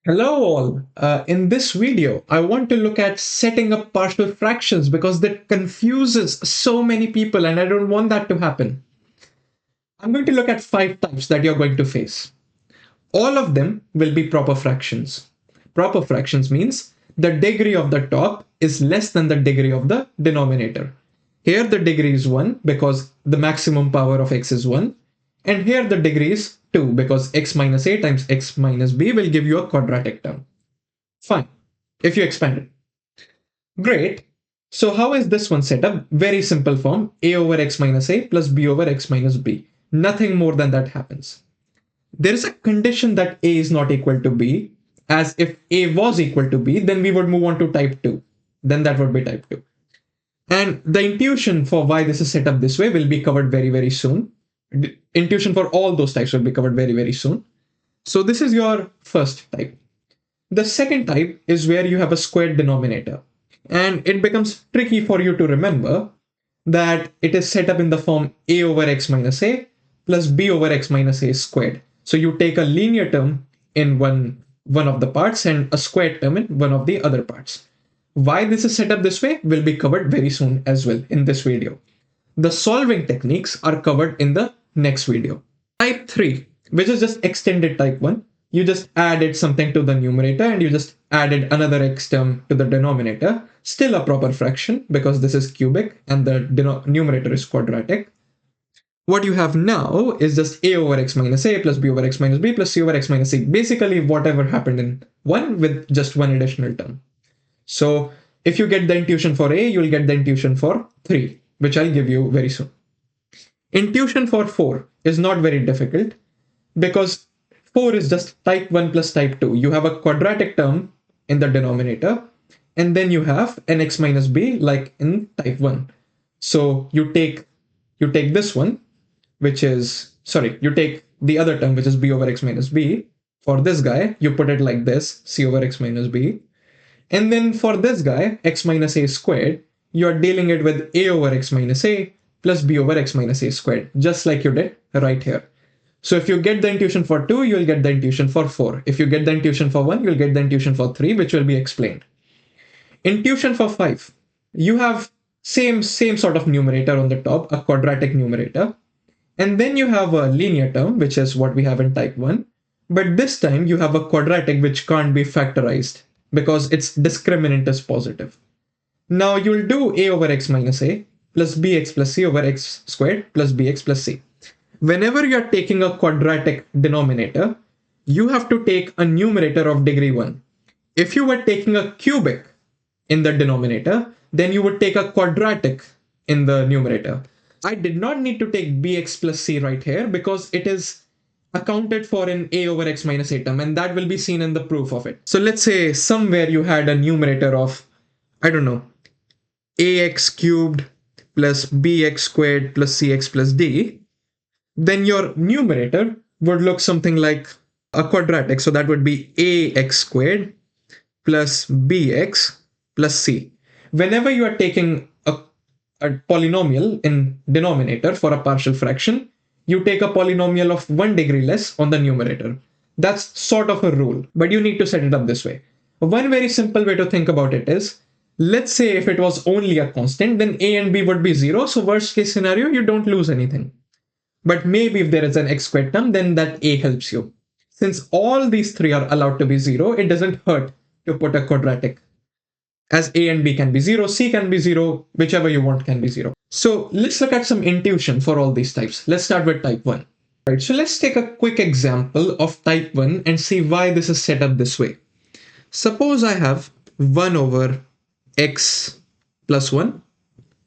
Hello all. In this video, I want to look at setting up partial fractions because that confuses so many people and I don't want that to happen. I'm going to look at 5 types that you're going to face. All of them will be proper fractions. Proper fractions means the degree of the top is less than the degree of the denominator. Here the degree is 1 because the maximum power of x is 1. And here the degree is 2 because x minus a times x minus b will give you a quadratic term. Fine, if you expand it. Great. So how is this one set up? Very simple form, a over x minus a plus b over x minus b. Nothing more than that happens. There is a condition that a is not equal to b, as if a was equal to b, then we would move on to type 2. Then that would be type 2. And the intuition for why this is set up this way will be covered very, very soon. The intuition for all those types will be covered very, very soon. So this is your first type. The second type is where you have a squared denominator. And it becomes tricky for you to remember that it is set up in the form a over x minus a plus b over x minus a squared. So you take a linear term in one of the parts and a squared term in one of the other parts. Why this is set up this way will be covered very soon as well in this video. The solving techniques are covered in the next video. Type 3, which is just extended type 1. You just added something to the numerator and you just added another x term to the denominator. Still a proper fraction because this is cubic and the numerator is quadratic. What you have now is just a over x minus a plus b over x minus b plus c over x minus c. Basically whatever happened in 1 with just one additional term. So if you get the intuition for a, you'll get the intuition for 3, which I'll give you very soon. Intuition for 4 is not very difficult because 4 is just type 1 plus type 2. You have a quadratic term in the denominator and then you have an x minus b like in type 1. So you take this one, which is, you take the other term, which is b over x minus b. For this guy, you put it like this, c over x minus b. And then for this guy, x minus a squared, you are dealing it with a over x minus a plus b over x minus a squared, just like you did right here. So if you get the intuition for 2, you'll get the intuition for 4. If you get the intuition for 1, you'll get the intuition for 3, which will be explained. Intuition for 5. You have same sort of numerator on the top, a quadratic numerator. And then you have a linear term, which is what we have in type 1. But this time you have a quadratic which can't be factorized because its discriminant is positive. Now you'll do a over x minus a plus bx plus c over x squared plus bx plus c. Whenever you're taking a quadratic denominator, you have to take a numerator of degree 1. If you were taking a cubic in the denominator, then you would take a quadratic in the numerator. I did not need to take bx plus c right here because it is accounted for in a over x minus a term and that will be seen in the proof of it. So let's say somewhere you had a numerator of, I don't know, ax cubed plus bx squared plus cx plus d. Then your numerator would look something like a quadratic. So that would be ax squared plus bx plus c. Whenever you are taking a polynomial in denominator for a partial fraction, you take a polynomial of 1 degree less on the numerator. That's sort of a rule, but you need to set it up this way. One very simple way to think about it is, let's say if it was only a constant, then a and b would be 0. So worst case scenario, you don't lose anything. But maybe if there is an x squared term, then that a helps you. Since all these three are allowed to be 0, it doesn't hurt to put a quadratic. As a and b can be 0, c can be 0, whichever you want can be 0. So let's look at some intuition for all these types. Let's start with type 1. Right, so let's take a quick example of type 1 and see why this is set up this way. Suppose I have 1 over x plus 1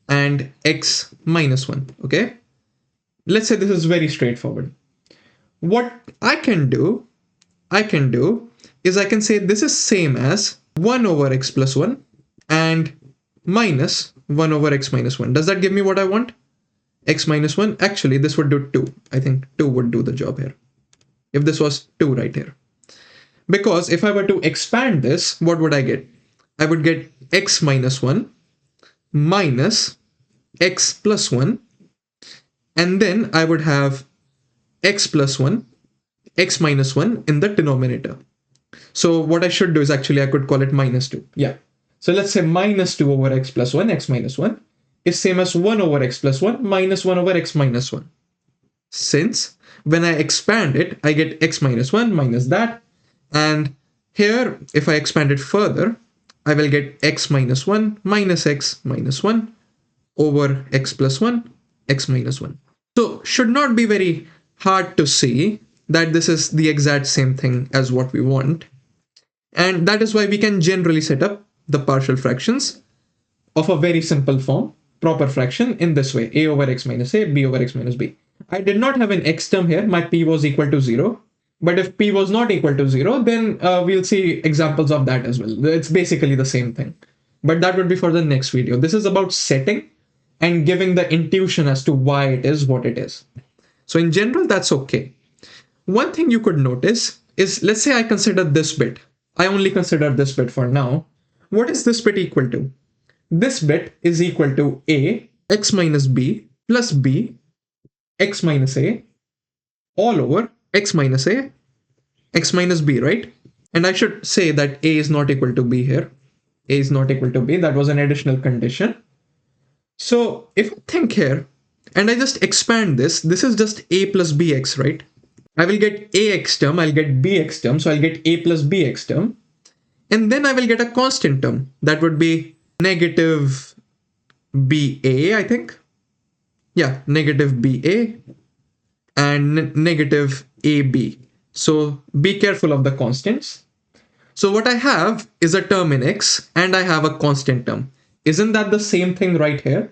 and x minus 1, okay? Let's say this is very straightforward. What I can do is I can say this is same as 1 over x plus 1 and minus 1 over x minus 1. Does that give me what I want? X minus 1. Actually, this would do 2. I think 2 would do the job here. If this was 2 right here. Because if I were to expand this, what would I get? I would get x minus 1 minus x plus 1. And then I would have x plus 1, x minus 1 in the denominator. So what I should do is actually I could call it minus 2. Yeah. So let's say minus 2 over x plus 1, x minus 1, is same as 1 over x plus 1 minus 1 over x minus 1. Since when I expand it, I get x minus 1 minus that. And here, if I expand it further, I will get x minus 1 minus x minus 1 over x plus 1, x minus 1. So should not be very hard to see that this is the exact same thing as what we want. And that is why we can generally set up the partial fractions of a very simple form, proper fraction, in this way: a over x minus a, b over x minus b. I did not have an x term here, my p was equal to 0. But if p was not equal to 0, then we'll see examples of that as well. It's basically the same thing. But that would be for the next video. This is about setting and giving the intuition as to why it is what it is. So in general, that's okay. One thing you could notice is, let's say I consider this bit. I only consider this bit for now. What is this bit equal to? This bit is equal to a, x minus b, plus b, x minus a, all over x minus a, x minus b, right? And I should say that a is not equal to b here. A is not equal to b. That was an additional condition. So if I think here, and I just expand this is just a plus bx, right? I will get ax term, I'll get bx term, so I'll get a plus bx term. And then I will get a constant term. That would be negative ba, I think. Yeah, negative ba and negative ab. So be careful of the constants. So what I have is a term in x and I have a constant term. Isn't that the same thing right here?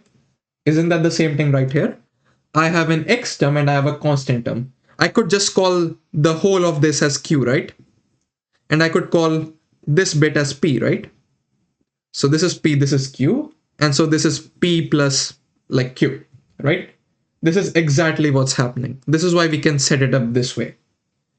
Isn't that the same thing right here? I have an x term and I have a constant term. I could just call the whole of this as q, right? And I could call this bit as p, right? So this is p, this is q. And so this is p plus like q, right? This is exactly what's happening. This is why we can set it up this way.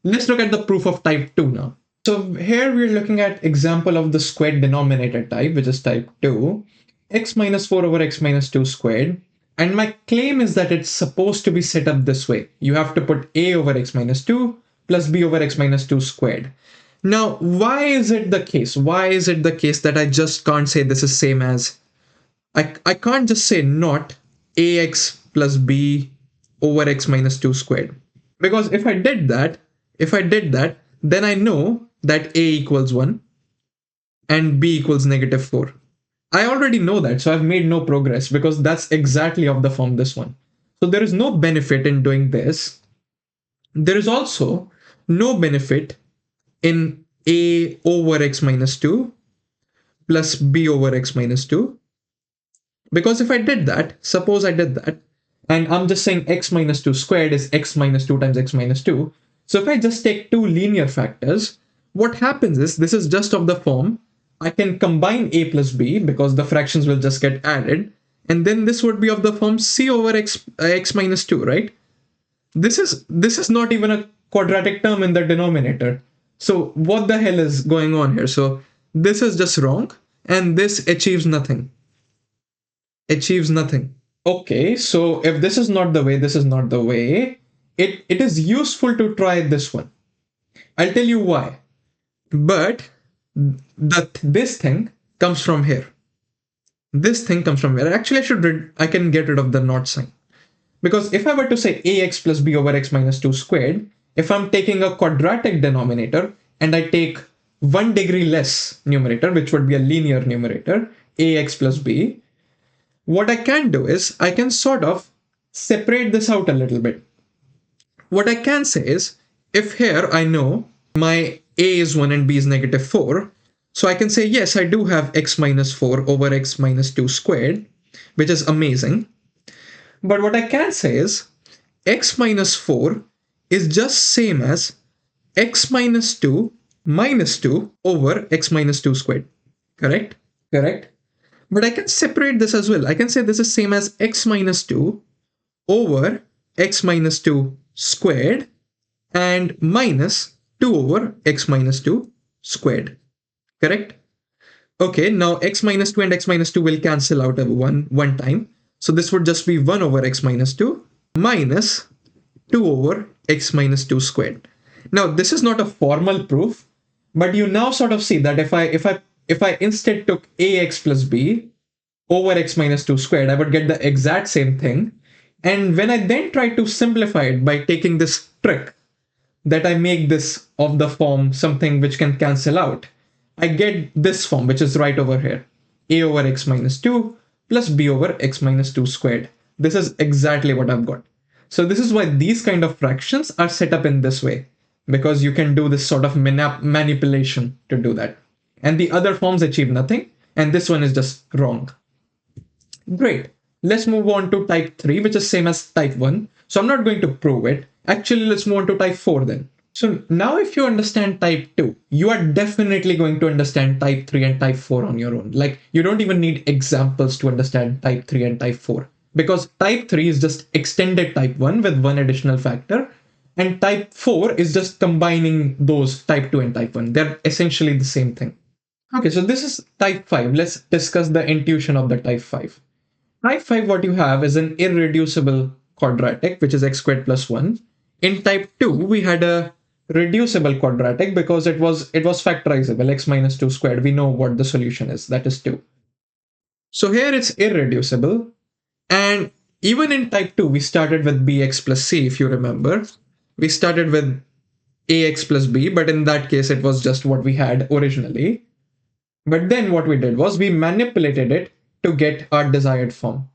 Let's look at the proof of type 2 now. So here we're looking at example of the squared denominator type, which is type 2, x minus 4 over x minus 2 squared. And my claim is that it's supposed to be set up this way. You have to put a over x minus 2 plus b over x minus 2 squared. Now, why is it the case? Why is it the case that I just can't say this is same as, I can't just say not ax plus b over x minus 2 squared. Because if I did that, then I know that a equals 1 and b equals negative 4. I already know that, so I've made no progress because that's exactly of the form this one. So there is no benefit in doing this. There is also no benefit in a over x minus 2 plus b over x minus 2. Because if I did that, suppose I did that, and I'm just saying x minus 2 squared is x minus 2 times x minus 2. So if I just take two linear factors, what happens is this is just of the form I can combine a plus b because the fractions will just get added. And then this would be of the form c over x minus 2, right? This is not even a quadratic term in the denominator. So what the hell is going on here? So this is just wrong and this achieves nothing. Achieves nothing. Okay, so if this is not the way, this is not the way, it is useful to try this one. I'll tell you why. But this thing comes from here. This thing comes from here. Actually, I can get rid of the not sign. Because if I were to say ax plus b over x minus 2 squared, if I'm taking a quadratic denominator and I take 1 degree less numerator, which would be a linear numerator, ax plus b, what I can do is I can sort of separate this out a little bit. What I can say is, if here I know my a is 1 and b is negative 4, so I can say, yes, I do have x minus 4 over x minus 2 squared, which is amazing. But what I can say is, x minus 4 is just same as x minus 2 over x minus 2 squared. Correct? Correct? But I can separate this as well. I can say this is same as x minus 2 over x minus 2 squared and minus 2 over x minus 2 squared. Correct? Okay, now x minus 2 and x minus 2 will cancel out one time. So this would just be 1 over x minus 2 minus 2 over x minus 2 squared. Now, this is not a formal proof, But you now sort of see that if I instead took ax plus b over x minus 2 squared, I would get the exact same thing. And when I then try to simplify it by taking this trick, that I make this of the form something which can cancel out, I get this form, which is right over here. A over x minus 2 plus b over x minus 2 squared. This is exactly what I've got. So this is why these kind of fractions are set up in this way, because you can do this sort of manipulation to do that. And the other forms achieve nothing, and this one is just wrong. Great. Let's move on to type 3, which is same as type 1. So I'm not going to prove it. Actually, let's move on to type 4 then. So now if you understand type 2, you are definitely going to understand type 3 and type 4 on your own. Like, you don't even need examples to understand type 3 and type 4, because type 3 is just extended type 1 with one additional factor, and type 4 is just combining those type 2 and type 1. They're essentially the same thing. Okay, so this is type 5. Let's discuss the intuition of the type 5. Type 5, what you have is an irreducible quadratic, which is x squared plus 1. In type 2, we had a reducible quadratic because it was factorizable, x minus 2 squared. We know what the solution is, that is 2. So here it's irreducible. And even in type 2, we started with bx plus c, if you remember. We started with ax plus b, but in that case, it was just what we had originally. But then what we did was we manipulated it to get our desired form.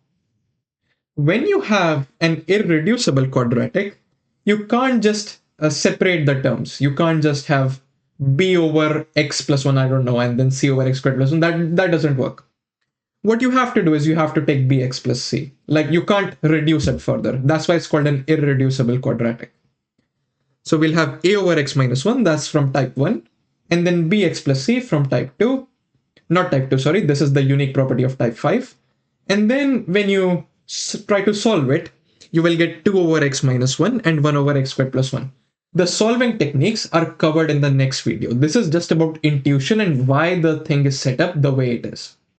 When you have an irreducible quadratic, you can't just separate the terms. You can't just have b over x plus 1, I don't know, and then c over x squared plus 1. That doesn't work. What you have to do is you have to take bx plus c. Like, you can't reduce it further. That's why it's called an irreducible quadratic. So we'll have a over x minus 1, that's from type 1, and then bx plus c from type 2. Not type 2, sorry, this is the unique property of type 5. And then when you try to solve it, you will get 2 over x minus 1 and 1 over x squared plus 1. The solving techniques are covered in the next video. This is just about intuition and why the thing is set up the way it is.